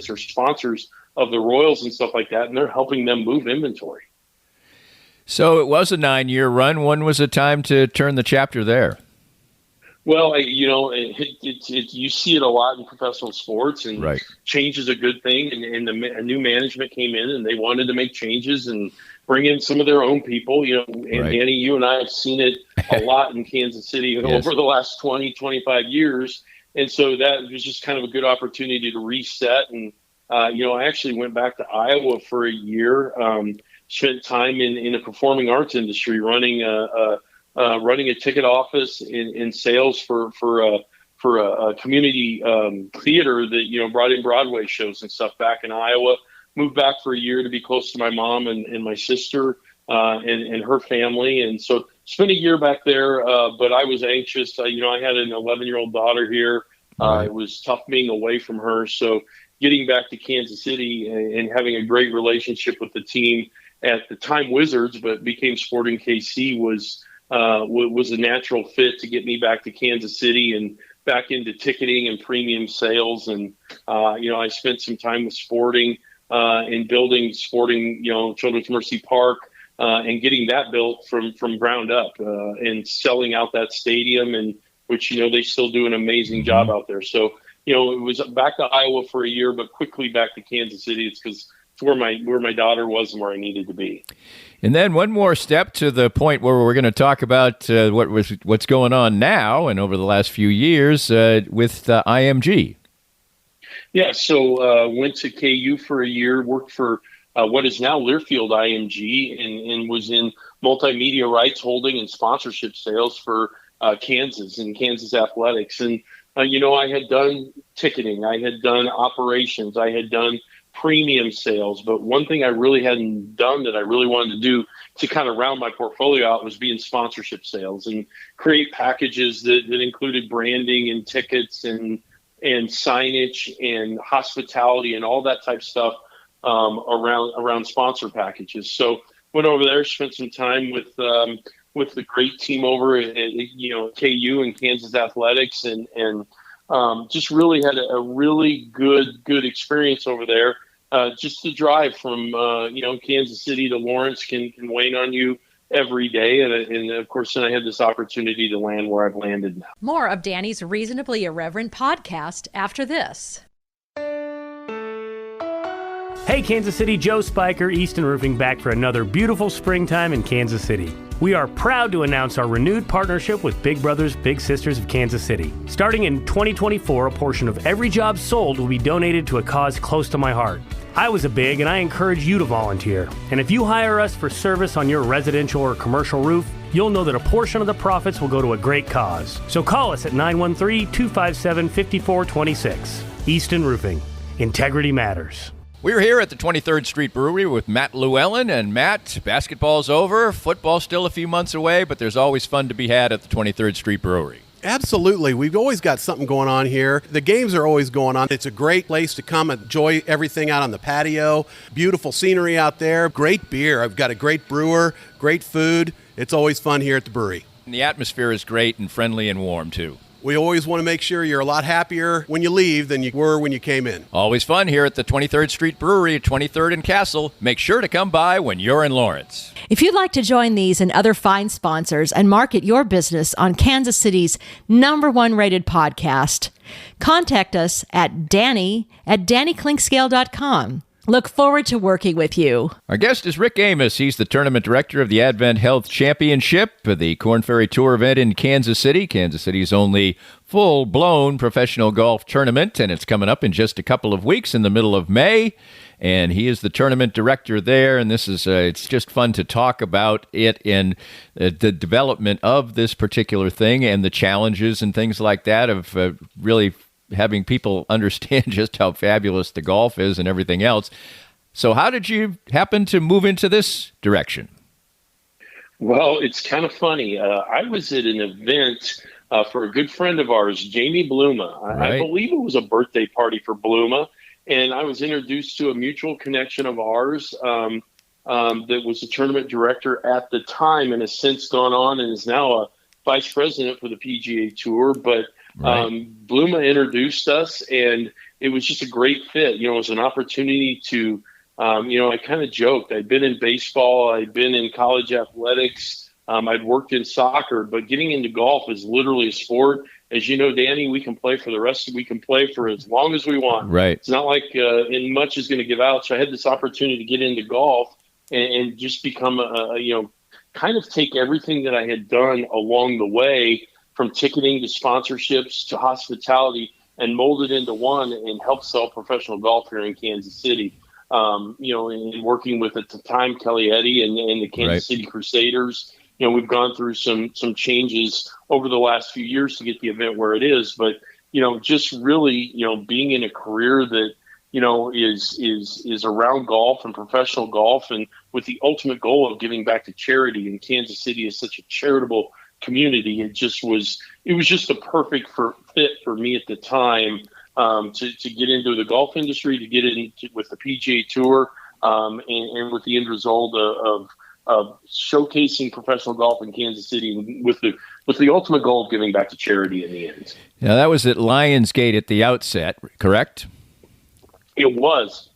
or sponsors of the Royals and stuff like that, and they're helping them move inventory. So it was a 9-year run. When was it time to turn the chapter there? Well, you see it a lot in professional sports, and right. Change is a good thing. And a new management came in, and they wanted to make changes and bring in some of their own people. And right. Danny, you and I have seen it a lot in Kansas City yes. over the last 20, 25 years. And so that was just kind of a good opportunity to reset. And, I actually went back to Iowa for a year, spent time in the performing arts industry, running a ticket office in sales for a community theater that brought in Broadway shows and stuff back in Iowa. Moved back for a year to be close to my mom and my sister and her family, and so spent a year back there. But I was anxious. I had an 11-year-old daughter here. Right. It was tough being away from her. So getting back to Kansas City and having a great relationship with the team at the time Wizards, but became Sporting KC was a natural fit to get me back to Kansas City and back into ticketing and premium sales. And, I spent some time with Sporting in building Sporting, Children's Mercy Park and getting that built from ground up and selling out that stadium, and which, they still do an amazing job out there. So, it was back to Iowa for a year, but quickly back to Kansas City. It's because it's where my daughter was and where I needed to be. And then one more step to the point where we're going to talk about what's going on now and over the last few years with IMG. Yeah, so went to KU for a year, worked for what is now Learfield IMG, and was in multimedia rights holding and sponsorship sales for Kansas and Kansas Athletics. And, I had done ticketing, I had done operations, I had done premium sales, but one thing I really hadn't done that I really wanted to do to kind of round my portfolio out was be in sponsorship sales and create packages that included branding and tickets and signage and hospitality and all that type of stuff around sponsor packages. So went over there, spent some time with the great team over at KU and Kansas Athletics, and just really had a really good experience over there. Just the drive from Kansas City to Lawrence can wane on you every day, and of course then I had this opportunity to land where I've landed now. More of Danny's Reasonably Irreverent podcast after this. Hey Kansas City, Joe Spiker, Easton Roofing, back for another beautiful springtime in Kansas City. We are proud to announce our renewed partnership with Big Brothers Big Sisters of Kansas City. Starting in 2024, a portion of every job sold will be donated to a cause close to my heart. I was a big, and I encourage you to volunteer. And if you hire us for service on your residential or commercial roof, you'll know that a portion of the profits will go to a great cause. So call us at 913-257-5426. Easton Roofing. Integrity matters. We're here at the 23rd Street Brewery with Matt Llewellyn. And Matt, basketball's over, football's still a few months away, but there's always fun to be had at the 23rd Street Brewery. Absolutely. We've always got something going on here. The games are always going on. It's a great place to come enjoy everything out on the patio. Beautiful scenery out there. Great beer. I've got a great brewer, great food. It's always fun here at the brewery. And the atmosphere is great and friendly and warm, too. We always want to make sure you're a lot happier when you leave than you were when you came in. Always fun here at the 23rd Street Brewery at 23rd and Castle. Make sure to come by when you're in Lawrence. If you'd like to join these and other fine sponsors and market your business on Kansas City's #1 rated podcast, contact us at danny@dannyclinkscale.com. Look forward to working with you. Our guest is Rick Amos. He's the tournament director of the Advent Health Championship, the Korn Ferry Tour event in Kansas City. Kansas City's only full-blown professional golf tournament, and it's coming up in just a couple of weeks in the middle of May. And he is the tournament director there, and this is it's just fun to talk about it in the development of this particular thing and the challenges and things like that of really having people understand just how fabulous the golf is and everything else. So how did you happen to move into this direction? Well, it's kind of funny. I was at an event for a good friend of ours, Jamie Bluma. Right. I believe it was a birthday party for Bluma, and I was introduced to a mutual connection of ours that was the tournament director at the time and has since gone on and is now a vice president for the PGA Tour. But right. Bluma introduced us, and it was just a great fit. It was an opportunity to, I kind of joked. I'd been in baseball. I'd been in college athletics. I'd worked in soccer, but getting into golf is literally a sport. As you know, Danny, we can play for as long as we want. Right. It's not like and much is going to give out. So I had this opportunity to get into golf and just become kind of take everything that I had done along the way, from ticketing to sponsorships to hospitality, and mold it into one and help sell professional golf here in Kansas City. And working with at the time Kelly Eddy and the Kansas City Crusaders. We've gone through some changes over the last few years to get the event where it is, but just really being in a career that is around golf and professional golf, and with the ultimate goal of giving back to charity. And Kansas City is such a charitable community. It was just a perfect fit for me at the time, to get into the golf industry, to get into with the PGA Tour, and with the end result of showcasing professional golf in Kansas City, with the ultimate goal of giving back to charity in the end. Now, that was at Lionsgate at the outset, correct? It was.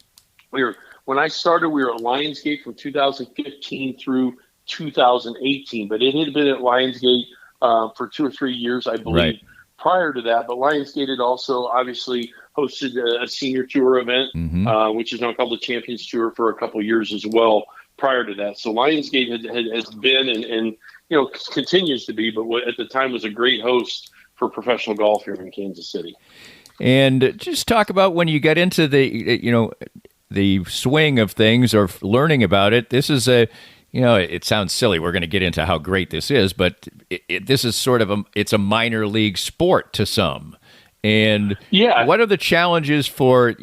When I started, we were at Lionsgate from 2015 through 2018, but it had been at Lionsgate for 2 or 3 years, I believe, prior to that. But Lionsgate had also obviously hosted a senior tour event, which is now called the Champions Tour, for a couple of years as well prior to that. So Lionsgate has been and continues to be, but at the time was a great host for professional golf here in Kansas City. And just talk about when you get into the swing of things or learning about it. This is it sounds silly. We're going to get into how great this is, but this is sort of it's a minor league sport to some. And what are the challenges for,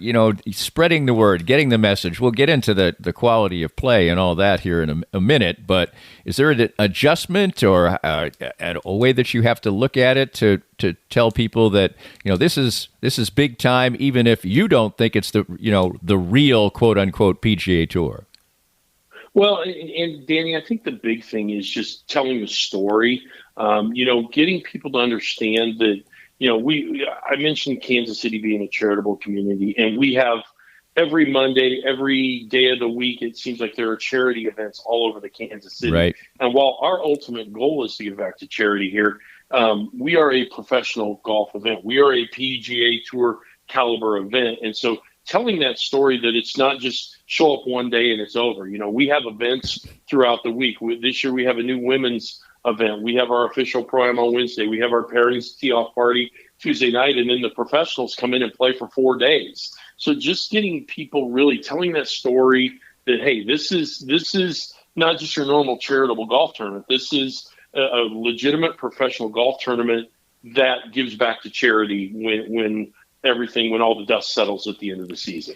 spreading the word, getting the message? We'll get into the quality of play and all that here in a minute, but is there an adjustment or a way that you have to look at it to tell people that, this is big time, even if you don't think it's the real quote unquote PGA Tour? Well, and Danny, I think the big thing is just telling the story, getting people to understand that, I mentioned Kansas City being a charitable community, and we have every Monday, every day of the week, it seems like there are charity events all over the Kansas City. Right. And while our ultimate goal is to give back to charity here, we are a professional golf event. We are a PGA Tour caliber event. And so telling that story, that it's not just show up one day and it's over. We have events throughout the week. This year we have a new women's event. We have our official pro-am on Wednesday. We have our pairings tee-off party Tuesday night, and then the professionals come in and play for 4 days. So just getting people really telling that story that, hey, this is not just your normal charitable golf tournament. This is a legitimate professional golf tournament that gives back to charity when all the dust settles at the end of the season.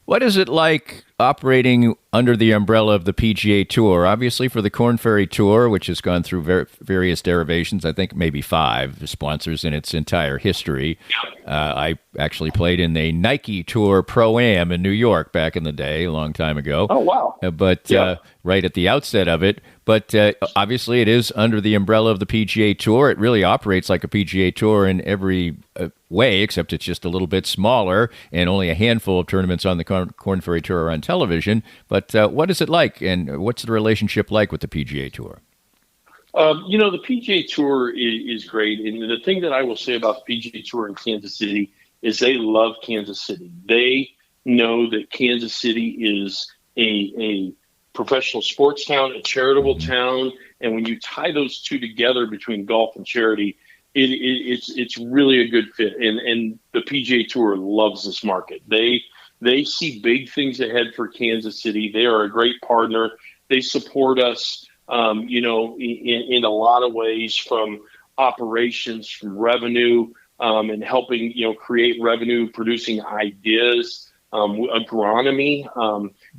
What is it like operating under the umbrella of the PGA Tour? Obviously, for the Korn Ferry Tour, which has gone through various derivations, I think maybe 5 sponsors in its entire history. I actually played in the Nike Tour Pro-Am in New York back in the day, a long time ago. Oh, wow. Right at the outset of it. But obviously, it is under the umbrella of the PGA Tour. It really operates like a PGA Tour in every way, except it's just a little bit smaller and only a handful of tournaments on the Korn Ferry Tour are on television. But what is it like, and what's the relationship like with the PGA Tour? The PGA Tour is great. And the thing that I will say about the PGA Tour in Kansas City is they love Kansas City. They know that Kansas City is a professional sports town, a charitable town. And when you tie those two together between golf and charity, it's really a good fit. And the PGA Tour loves this market. They see big things ahead for Kansas City. They are a great partner. They support us, in a lot of ways, from operations, from revenue, and helping, create revenue producing ideas, agronomy.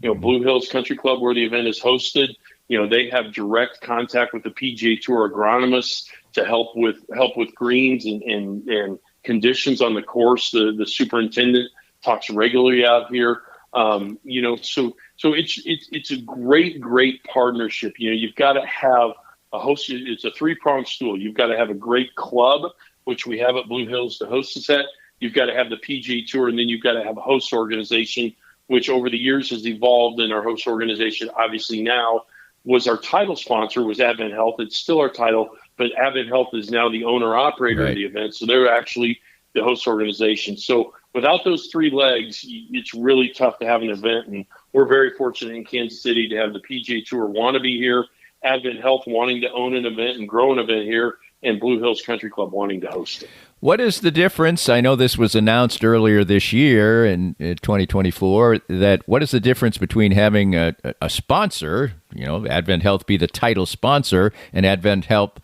Blue Hills Country Club, where the event is hosted, they have direct contact with the PGA Tour agronomists to help with greens and conditions on the course. The superintendent talks regularly out here. So it's a great partnership. You've got to have a host. It's a 3-pronged stool. You've got to have a great club, which we have at Blue Hills to host us at. you've got to have the PGA Tour, and then you've got to have a host organization, which over the years has evolved. And our host organization, obviously now, was our title sponsor, was Advent Health. It's still our title, but Advent Health is now the owner-operator of the event. So they're actually the host organization. So without those three legs, it's really tough to have an event. And we're very fortunate in Kansas City to have the PGA Tour want to be here, Advent Health wanting to own an event and grow an event here, and Blue Hills Country Club wanting to host it. What is the difference? I know this was announced earlier this year in 2024, that what is the difference between having a sponsor, Advent Health be the title sponsor, and Advent Health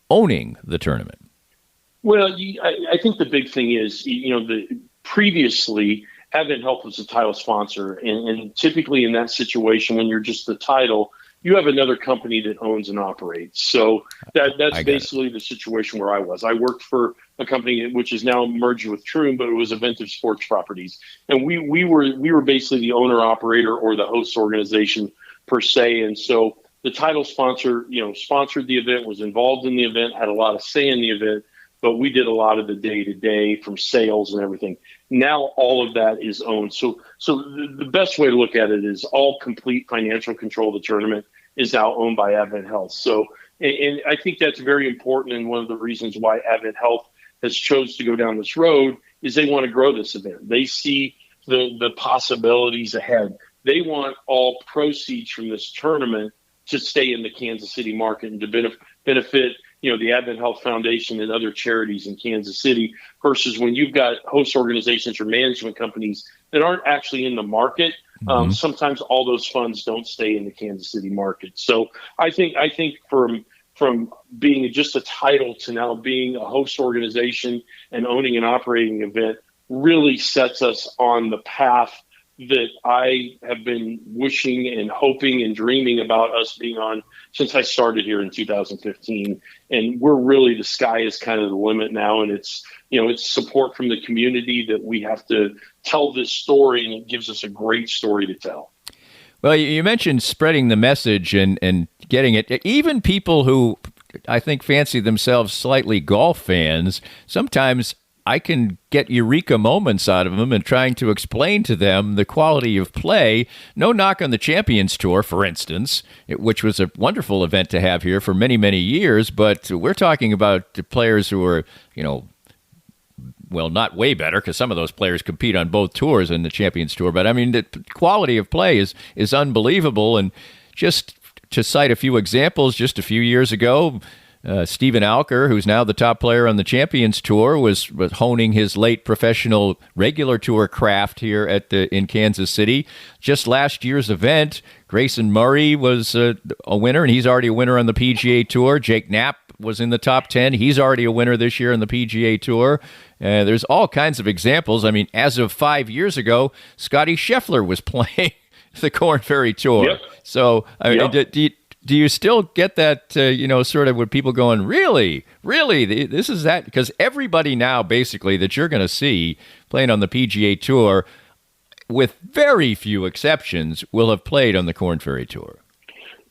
owning the tournament? Well, I think the big thing is, previously Advent Health was the title sponsor, and typically in that situation, when you're just the title, you have another company that owns and operates. So that's basically the situation where I was. I worked for a company which is now merged with Troon, but it was Vintage Sports Properties, and we were basically the owner operator or the host organization per se. And so the title sponsor, sponsored the event, was involved in the event, had a lot of say in the event, but we did a lot of the day-to-day from sales and everything. Now all of that is owned. So the best way to look at it is all complete financial control of the tournament is now owned by Advent Health. So, and I think that's very important, and one of the reasons why Advent Health has chose to go down this road is they want to grow this event. They see the possibilities ahead. They want all proceeds from this tournament to stay in the Kansas City market and to benefit the Advent Health Foundation and other charities in Kansas City, versus when you've got host organizations or management companies that aren't actually in the market. Sometimes all those funds don't stay in the Kansas City market. So I think from being just a title to now being a host organization and owning and operating an event really sets us on the path that I have been wishing and hoping and dreaming about us being on since I started here in 2015. And we're really, the sky is kind of the limit now. And it's support from the community that we have to tell this story, and it gives us a great story to tell. Well, you mentioned spreading the message and getting it. Even people who I think fancy themselves slightly golf fans, sometimes I can get eureka moments out of them and trying to explain to them the quality of play. No knock on the Champions Tour, for instance, which was a wonderful event to have here for many, many years. But we're talking about the players who are, well, not way better, because some of those players compete on both tours in the Champions Tour. But I mean, the quality of play is unbelievable. And just to cite a few examples, just a few years ago, Stephen Alker, who's now the top player on the Champions Tour, was honing his late professional regular tour craft here in Kansas City. Just last year's event, Grayson Murray was a winner, and he's already a winner on the PGA Tour. Jake Knapp was in the top 10. He's already a winner this year on the PGA Tour. There's all kinds of examples. I mean, as of 5 years ago, Scotty Scheffler was playing the Korn Ferry Tour. Yep. So, I mean, do you still get that, sort of with people going, really, this is that? Because everybody now, basically, that you're going to see playing on the PGA Tour, with very few exceptions, will have played on the Korn Ferry Tour.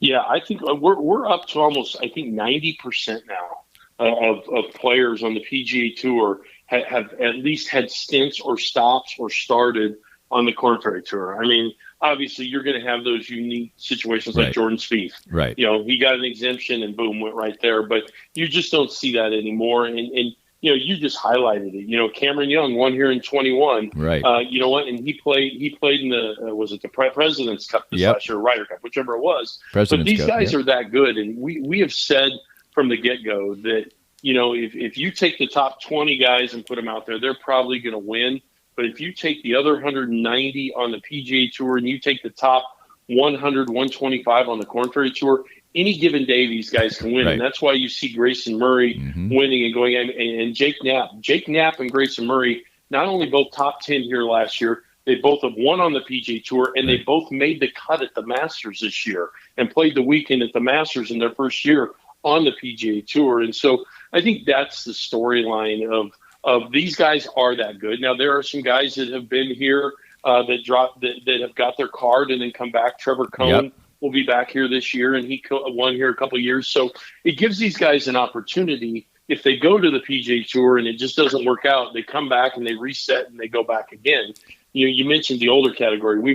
Yeah, I think we're up to almost, 90% now of players on the PGA Tour have at least had stints or stops or started on the Korn Ferry Tour. I mean, obviously, you're going to have those unique situations like Jordan Spieth. Right. He got an exemption and boom, went right there. But you just don't see that anymore. And you just highlighted it. Cameron Young won here in 21. Right. You know what? And he played in the was it the President's Cup this last year, Ryder Cup, whichever it was. But these guys are that good, and we have said from the get-go that if you take the top 20 guys and put them out there, they're probably going to win. But if you take the other 190 on the PGA Tour and you take the top 100, 125 on the Korn Ferry Tour, any given day these guys can win. Right. And that's why you see Grayson Murray winning and going. And Jake Knapp and Grayson Murray, not only both top 10 here last year, they both have won on the PGA Tour, and they both made the cut at the Masters this year and played the weekend at the Masters in their first year on the PGA Tour. And so I think that's the storyline of these guys are that good. Now, there are some guys that have been here that have got their card and then come back. Trevor Cohn will be back here this year, and he won here a couple of years. So it gives these guys an opportunity if they go to the PGA Tour and it just doesn't work out, they come back and they reset and they go back again. You mentioned the older category.